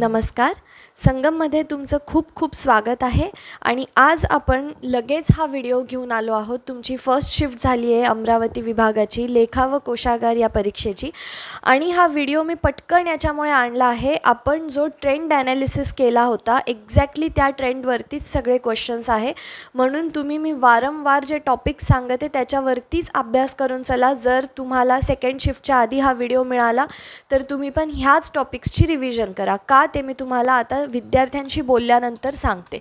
नमस्कार. संगममध्ये तुमचं खूप खूप स्वागत आहे आणि आज आपण लगेच हा व्हिडिओ घेऊन आलो आहोत. तुमची फर्स्ट शिफ्ट झाली आहे अमरावती विभागाची लेखा व कोशागार या परीक्षेची आणि हा व्हिडिओ मी पटकन याच्यामुळे आणला आहे. आपण जो ट्रेंड ॲनालिसिस केला होता एक्झॅक्टली त्या ट्रेंडवरतीच सगळे क्वेश्चन्स आहे, म्हणून तुम्ही मी वारंवार जे टॉपिक सांगते त्याच्यावरतीच अभ्यास करून चला. जर तुम्हाला सेकंड शिफ्टच्या आधी हा व्हिडिओ मिळाला तर तुम्ही पण ह्याच टॉपिक्सची रिव्हिजन करा. का ते मी तुम्हाला आता विद्यार्थ्यांशी बोलल्यानंतर सांगते.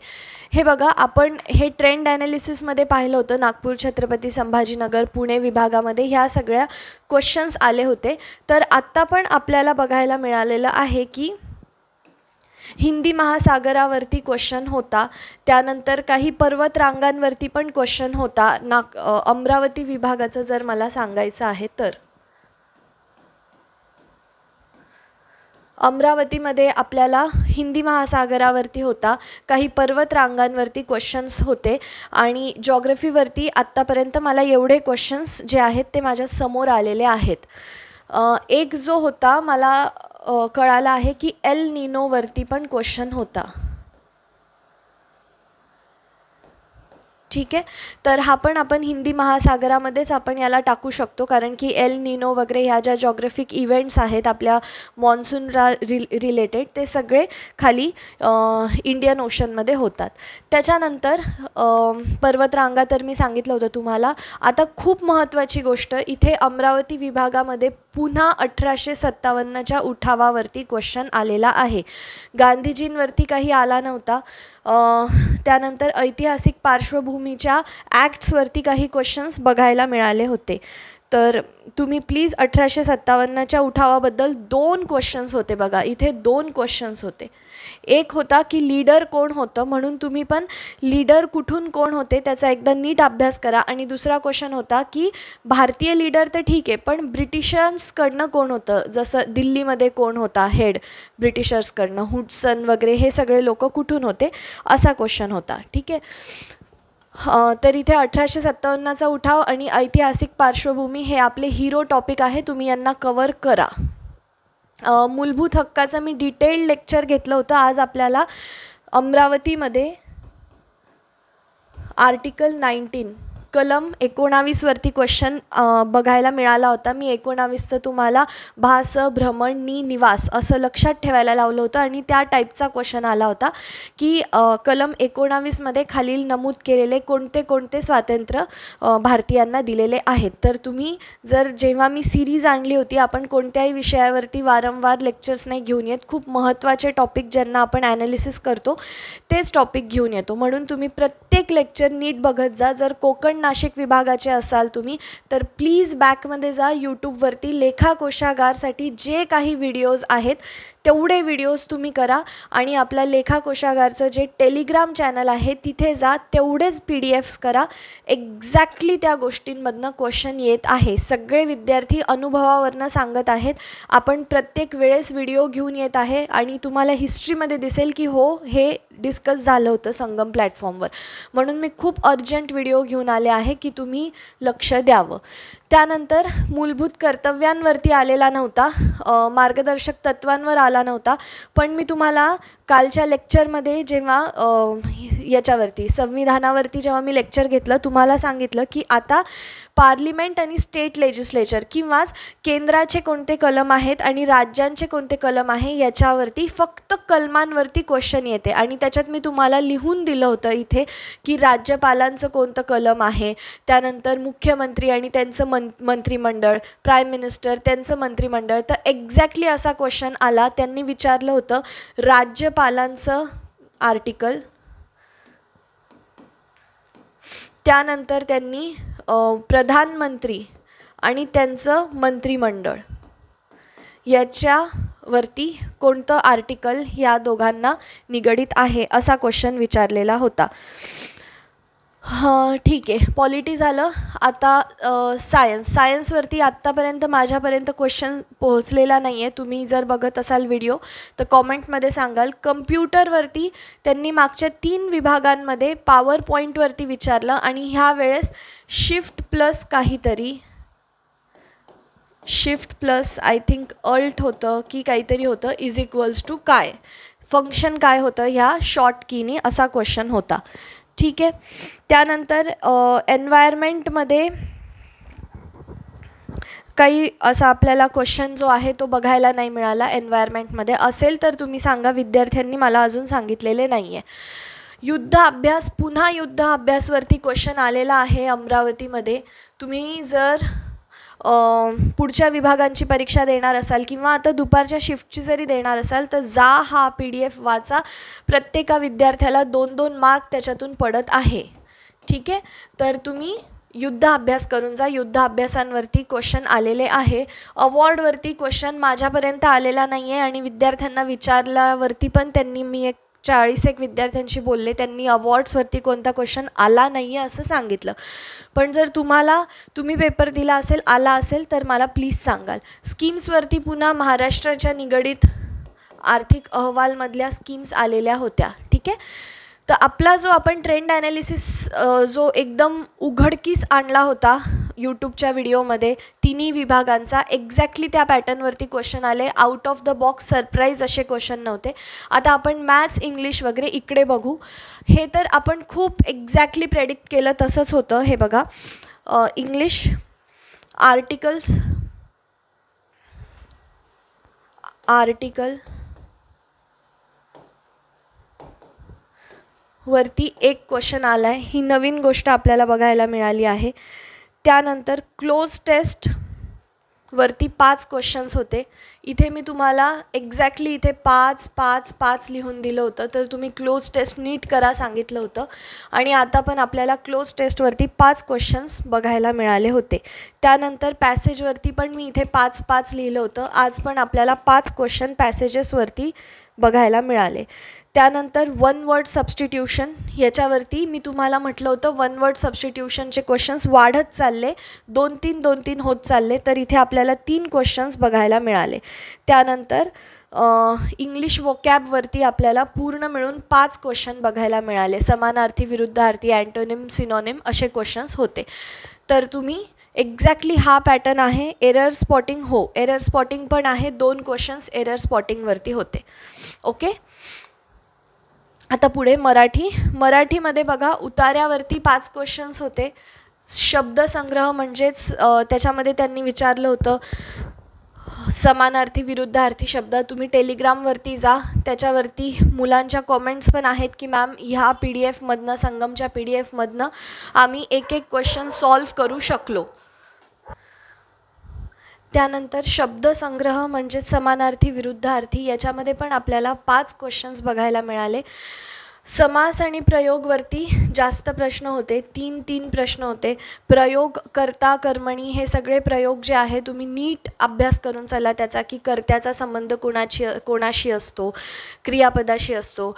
हे बघा, आपण हे ट्रेंड ॲनालिसिसमध्ये पाहिलं होतं. नागपूर, छत्रपती संभाजीनगर, पुणे विभागामध्ये ह्या सगळ्या क्वेश्चन्स आले होते. तर आत्ता पण आपल्याला बघायला मिळालेलं आहे की हिंदी महासागरावरती क्वेश्चन होता, त्यानंतर काही पर्वतरांगांवरती पण क्वेश्चन होता. अमरावती विभागाचं जर मला सांगायचं आहे तर अमरावतीमध्ये आपल्याला हिंदी महासागरावरती होता, काही पर्वतरांगांवरती क्वेश्चन्स होते आणि जॉग्रफीवरती आत्तापर्यंत मला एवढे क्वेश्चन्स जे आहेत ते माझ्या समोर आलेले आहेत. एक जो होता मला कळाला आहे की एल निनोवरती पण क्वेश्चन होता. ठीक आहे, तर हा पण आपण हिंदी महासागरामध्येच आपण याला टाकू शकतो, कारण की एल निनो वगैरे ह्या ज्या जॉग्रफिक इव्हेंट्स आहेत आपल्या मॉन्सून रिलेटेड ते सगळे खाली इंडियन ओशनमध्ये होतात. त्याच्यानंतर पर्वतरांगा तर मी सांगितलं होतं तुम्हाला. आता खूप महत्त्वाची गोष्ट इथे अमरावती विभागामध्ये पुन्हा 1857च्या उठावावरती क्वेश्चन आलेला आहे. गांधीजींवरती काही आला नव्हता. त्यानंतर ऐतिहासिक पार्श्वभूमीच्या ॲक्ट्सवरती काही क्वेश्चन्स बघायला मिळाले होते. तर तुम्ही प्लीज 1857च्या उठावाबद्दल 2 क्वेश्चन्स होते बघा, इथे 2 क्वेश्चन्स होते. एक होता की लीडर कोण होतं, म्हणून तुम्ही पण लीडर कुठून कोण होते त्याचा एकदा नीट अभ्यास करा. आणि दुसरा क्वेश्चन होता की भारतीय लीडर तर ठीक आहे, पण ब्रिटिशर्सकडनं कोण होतं, जसं दिल्लीमध्ये कोण होता हेड ब्रिटिशर्सकडनं, हुडसन वगैरे हे सगळे लोक कुठून होते, असा क्वेश्चन होता. ठीक आहे, तर इथे 1857चा उठाव आणि ऐतिहासिक पार्श्वभूमी हे आपले हिरो टॉपिक आहे, तुम्ही यांना कवर करा. मूलभूत हक्काचं मी डिटेल्ड लेक्चर घेतलं होतं. आज आपल्याला अमरावतीमध्ये आर्टिकल 19 कलम 19वरती क्वेश्चन बघायला मिळाला होता. मी 19चं तुम्हाला भास, भ्रमण, निवास असं लक्षात ठेवायला लावलं होतं आणि त्या टाईपचा क्वेश्चन आला होता की कलम 19मध्ये खालील नमूद केलेले कोणते कोणते स्वातंत्र्य भारतीयांना दिलेले आहेत. तर तुम्ही जर जेव्हा मी सिरीज आणली होती, आपण कोणत्याही विषयावरती वारंवार लेक्चर्स नाही घेऊन येत, खूप महत्त्वाचे टॉपिक ज्यांना आपण ॲनालिसिस करतो तेच टॉपिक घेऊन येतो, म्हणून तुम्ही प्रत्येक लेक्चर नीट बघत जा. जर कोकण नाशिक विभागाचे असाल तुम्ही तर प्लीज बॅकमध्ये जा, यूट्यूबवरती लेखा कोशागारसाठी जे काही व्हिडिओज आहेत तेवढे व्हिडिओज तुम्ही करा आणि आपल्या लेखा कोशागारचं जे टेलिग्राम चॅनल आहे तिथे जा, तेवढेच PDFs करा. एक्झॅक्टली त्या गोष्टींमधनं क्वेश्चन येत आहे. सगळे विद्यार्थी अनुभवावरनं सांगत आहेत. आपण प्रत्येक वेळेस व्हिडिओ घेऊन येत आहे आणि तुम्हाला हिस्ट्रीमध्ये दिसेल की हो, हे डिस्कस झालं होतं संगम प्लॅटफॉर्मवर, म्हणून मी खूप अर्जंट व्हिडिओ घेऊन आले आहे की तुम्ही लक्ष द्यावं. त्यानंतर मूलभूत कर्तव्यांवरती आलेला नव्हता, मार्गदर्शक तत्वांवर आला नव्हता, पण मी तुम्हाला कालच्या लेक्चरमध्ये जेव्हा याच्यावरती संविधानावरती जेव्हा मी लेक्चर घेतलं, तुम्हाला सांगितलं की आता पार्लिमेंट आणि स्टेट लेजिस्लेचर किंवाच केंद्राचे कोणते कलम आहेत आणि राज्यांचे कोणते कलम आहे याच्यावरती फक्त कलमांवरती क्वेश्चन येते. आणि त्याच्यात मी तुम्हाला लिहून दिलं होतं इथे की राज्यपालांचं कोणतं कलम आहे, त्यानंतर मुख्यमंत्री आणि त्यांचं मंत्रिमंडळ, प्राईम मिनिस्टर त्यांचं मंत्रिमंडळ. तर एक्झॅक्टली असा क्वेश्चन आला. त्यांनी विचारलं होतं राज्यपालांचं आर्टिकल, त्यानंतर त्यांनी प्रधानमंत्री आणि त्यांचं मंत्रिमंडळ याच्यावरती कोणतं आर्टिकल या दोघांना निगडीत आहे असा क्वेश्चन विचारलेला होता. ठीक आहे, पॉलिटी झालं. आता सायन्सवरती आत्तापर्यंत माझ्यापर्यंत क्वेश्चन पोहोचलेला नाही आहे. तुम्ही जर बघत असाल व्हिडिओ तर कॉमेंटमध्ये सांगाल. कम्प्युटरवरती त्यांनी मागच्या 3 विभागांमध्ये पॉवर पॉईंटवरती विचारलं आणि ह्या वेळेस शिफ्ट प्लस काहीतरी shift plus I think alt होतं की काहीतरी होतं इज इक्वल्स टू काय. फंक्शन काय होतं ह्या शॉर्ट कीनी असा क्वेश्चन होता. ठीक आहे. त्यानंतर एन्व्हायरमेंटमध्ये काही असा आपल्याला क्वेश्चन जो आहे तो बघायला नाही मिळाला. एन्व्हायरमेंटमध्ये असेल तर तुम्ही सांगा, विद्यार्थ्यांनी मला अजून सांगितलेले नाही आहे. युद्ध अभ्यास, पुन्हा युद्ध अभ्यासवरती क्वेश्चन आलेला आहे अमरावतीमध्ये. तुम्ही जर पुढच्या विभागांची परीक्षा देणार असाल किंवा आता दुपारच्या शिफ्टची जरी देणार असाल तर जा हा PDF वाचा. प्रत्येका विद्यार्थ्याला 2-2 मार्क त्याच्यातून पडत आहे. ठीक आहे. तर तुम्ही युद्ध अभ्यास करून जा. युद्ध अभ्यासांवरती क्वेश्चन आलेले आहे. अवॉर्डवरती क्वेश्चन माझ्यापर्यंत आलेला नाही आहे आणि विद्यार्थ्यांना विचारल्यावरती पण त्यांनी, मी 40 विद्यार्थ्यांशी बोलले, त्यांनी अवॉर्ड्सवरती कोणता क्वेश्चन आला नाही आहे असं सांगितलं. पण जर तुम्ही पेपर दिला असेल, आला असेल तर मला प्लीज सांगाल. स्कीम्सवरती पुन्हा महाराष्ट्राच्या निगडीत आर्थिक अहवालमधल्या स्कीम्स आलेल्या होत्या. ठीक आहे. तर आपला जो आपण ट्रेंड ॲनालिसिस जो एकदम उघडकीस आणला होता यूट्यूबच्या व्हिडिओमध्ये, तिन्ही विभागांचा एक्झॅक्टली त्या पॅटर्नवरती क्वेश्चन आले. Out of the box surprise असे क्वेश्चन नव्हते. आता आपण मॅथ्स, इंग्लिश वगैरे इकडे बघू. हे तर आपण खूप एक्झॅक्टली प्रेडिक्ट केलं तसंच होतं. हे बघा, इंग्लिश आर्टिकल वरती एक क्वेश्चन आला आहे. ही नवीन गोष्ट आपल्याला बघायला मिळाली आहे. त्यानंतर क्लोज टेस्ट वरती 5 क्वेश्चन्स होते. इथे मी तुम्हाला एक्झॅक्टली इथे 5 लिहून दिलं होतं, तर तुम्ही क्लोज टेस्ट नीट करा सांगितलं होतं. आणि आता पण आपल्याला क्लोज टेस्टवरती 5 क्वेश्चन्स बघायला मिळाले होते. त्यानंतर पॅसेजवरती पण मी इथे 5 लिहिलं होतं. आज पण आपल्याला 5 क्वेश्चन पॅसेजेसवरती बघायला मिळाले. त्यानंतर 1 वर्ड सबस्टिट्यूशन, याच्यावरती मी तुम्हाला म्हटलं होतं 1 वर्ड सबस्टिट्यूशनचे क्वेश्चन्स वाढत चालले, 2-3 होत चालले, तर इथे आपल्याला 3 क्वेश्चन्स बघायला मिळाले. त्यानंतर इंग्लिश वोकॅबवरती आपल्याला पूर्ण मिळून 5 क्वेश्चन बघायला मिळाले. समानार्थी, विरुद्धार्थी, अँटोनिम, सिनोनिम असे क्वेश्चन्स होते. तर तुम्ही एक्झॅक्टली हा पॅटर्न आहे. एरर स्पॉटिंग, हो एरर स्पॉटिंग पण आहे. 2 क्वेश्चन्स एरर स्पॉटिंगवरती होते. ओके. आता पुढे मराठीमध्ये बघा, उतार्यावरती 5 क्वेश्चन्स होते. शब्दसंग्रह म्हणजेच त्याच्यामध्ये त्यांनी विचारलं होतं समानार्थी, विरुद्धार्थी शब्द. तुम्ही टेलिग्रामवरती जा, त्याच्यावरती मुलांच्या कॉमेंट्स पण आहेत की मॅम ह्या PDF मधनं, संगमच्या PDF मधनं आम्ही एक क्वेश्चन सॉल्व्ह करू शकलो. त्यानंतर शब्दसंग्रह म्हणजेच समानार्थी, विरुद्धार्थी, याच्यामध्ये पण आपल्याला 5 क्वेश्चन्स बघायला मिळाले. समास आणि प्रयोगवरती जास्त प्रश्न होते. 3 प्रश्न होते. प्रयोग, कर्ता, कर्मणी हे सगळे प्रयोग जे आहे तुम्ही नीट अभ्यास करून चला त्याचा, की कर्त्याचा संबंध कोणाशी असतो, क्रियापदाशी असतो,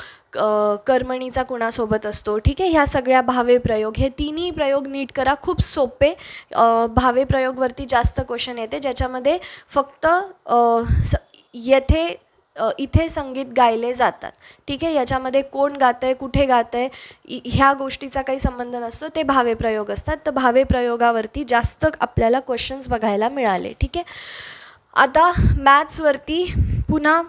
कर्मणीचा कुणासोबत असतो. ठीक आहे. ह्या सगळ्या भावे प्रयोग, हे तिन्ही प्रयोग नीट करा. खूप सोपे. भावे प्रयोगवरती जास्त क्वेश्चन येते, ज्याच्यामध्ये फक्त इथे संगीत गायले जातात. ठीक आहे. याच्यामध्ये कोण गातं आहे, कुठे गातं आहे, ह्या गोष्टीचा काही संबंध नसतो. ते भावे प्रयोग असतात. तर भावे प्रयोगावरती जास्त आपल्याला क्वेश्चन्स बघायला मिळाले. ठीक आहे. आता मॅथ्सवरती पुन्हा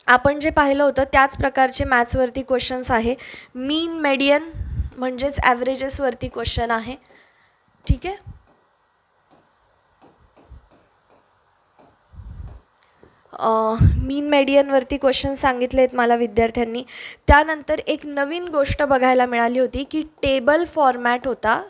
आपण जे पाहिलं होतं त्याच प्रकारचे मॅथ्सवरती क्वेश्चन्स आहे. मीन, मेडियन म्हणजेच ॲव्हरेजेसवरती क्वेश्चन आहे. ठीक आहे. मीन मेडियनवरती क्वेश्चन सांगितले आहेत मला विद्यार्थ्यांनी. त्यानंतर एक नवीन गोष्ट बघायला मिळाली होती की टेबल फॉर्मॅट होता.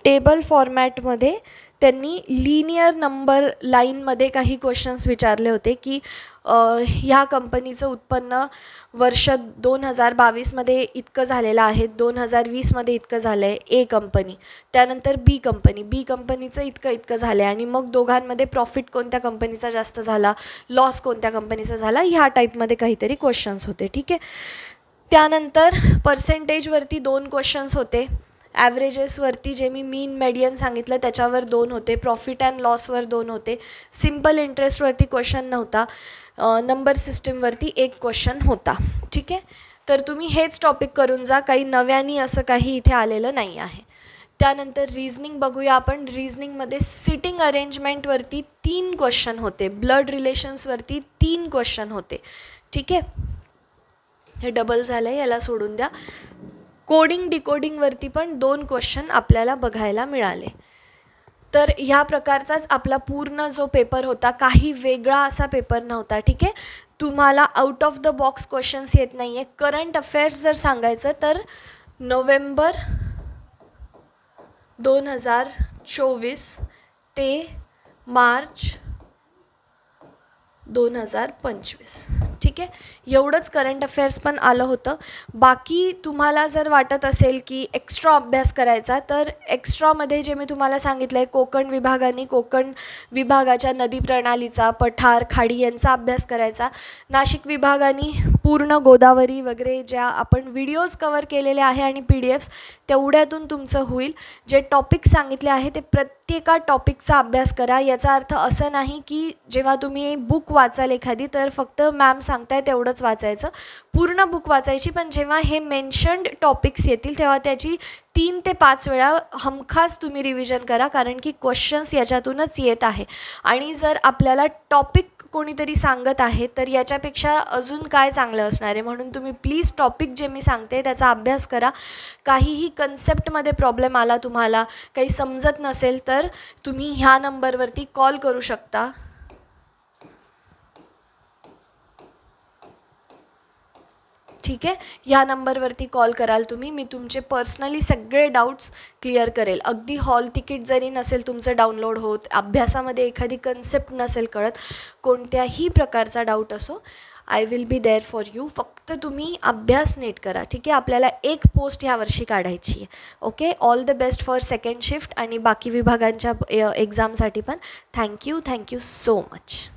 टेबल फॉर्मॅटमध्ये त्यांनी लिनियर नंबर लाईनमध्ये काही क्वेश्चन्स विचारले होते की ह्या कंपनीचं उत्पन्न वर्ष 2022मध्ये इतकं झालेलं आहे, 2020मध्ये इतकं झालं आहे ए कंपनी, त्यानंतर बी कंपनीचं इतकं झालं आहे आणि मग दोघांमध्ये प्रॉफिट कोणत्या कंपनीचा जास्त झाला, लॉस कोणत्या कंपनीचा झाला, ह्या टाईपमध्ये काहीतरी क्वेश्चन्स होते. ठीक आहे. त्यानंतर पर्सेंटेजवरती 2 क्वेश्चन्स होते. ॲव्हरेजेसवरती जे मी मीन मेडियन सांगितलं त्याच्यावर 2 होते. प्रॉफिट अँड लॉसवर 2 होते. सिम्पल इंटरेस्टवरती क्वेश्चन नव्हता. नंबर सिस्टीमवरती 1 क्वेश्चन होता. ठीक आहे. तर तुम्ही हेच टॉपिक करून जा. काही नव्याने असं काही इथे आलेलं नाही आहे. त्यानंतर रिझनिंग बघूया आपण. रिझनिंगमध्ये सिटिंग अरेंजमेंटवरती 3 क्वेश्चन होते, ब्लड रिलेशन्सवरती 3 क्वेश्चन होते. ठीक आहे, हे डबल झालं आहे, याला सोडून द्या. कोडिंग डिकोडिंगवरती पण 2 क्वेश्चन आपल्याला बघायला मिळाले. तर ह्या प्रकारचाच आपला पूर्ण जो पेपर होता, काही वेगळा असा पेपर नव्हता. ठीक आहे, तुम्हाला out of the box questions येत नाही आहे. करंट अफेअर्स जर सांगायचं तर नोव्हेंबर 2024 ते मार्च 2025. ठीक आहे, एवढंच करंट अफेअर्स पण आलं होतं. बाकी तुम्हाला जर वाटत असेल की एक्स्ट्रा अभ्यास करायचा, तर एक्स्ट्रामध्ये जे मी तुम्हाला सांगितलं आहे, कोकण विभागाने कोकण विभागाच्या नदी प्रणालीचा, पठार, खाडी यांचा अभ्यास करायचा. नाशिक विभागाने पूर्ण गोदावरी वगैरे ज्या आपण व्हिडिओज कवर केलेले आहे आणि PDF तेवढ्यातून तुमचं होईल. जे टॉपिक सांगितले आहे ते प्रत्येका टॉपिकचा अभ्यास करा. याचा अर्थ असं नाही की जेव्हा तुम्ही बुक वाचाल एखादी तर फक्त मॅम सांगताय तेवढंच वाचायचं, पूर्ण बुक वाचायची. पण जेव्हा हे मेन्शन्ड टॉपिक्स येतील तेव्हा त्याची 3 ते 5 वेळा हमखास तुम्ही रिव्हिजन करा, कारण की क्वेश्चन्स याच्यातूनच येत आहे. आणि जर आपल्याला टॉपिक कोणीतरी सांगत आहे तर याच्यापेक्षा अजून काय चांगलं असणार आहे. म्हणून तुम्ही प्लीज टॉपिक जे मी सांगते त्याचा अभ्यास करा. काहीही कन्सेप्टमध्ये प्रॉब्लेम आला, तुम्हाला काही समजत नसेल तर तुम्ही ह्या नंबरवरती कॉल करू शकता. ठीक आहे, ह्या नंबरवरती कॉल कराल तुम्ही, मी तुमचे पर्सनली सगळे डाऊट्स क्लिअर करेल. अगदी हॉल तिकीट जरी नसेल तुमचं डाउनलोड होत, अभ्यासामध्ये एखादी कन्सेप्ट नसेल कळत, कोणत्याही प्रकारचा डाऊट असो, I will be there for you. फक्त तुम्ही अभ्यास नीट करा. ठीक आहे, आपल्याला 1 पोस्ट ह्यावर्षी काढायची आहे. Okay, all the best for second shift आणि बाकी विभागांच्या एक्झामसाठी पण. Thank you so much.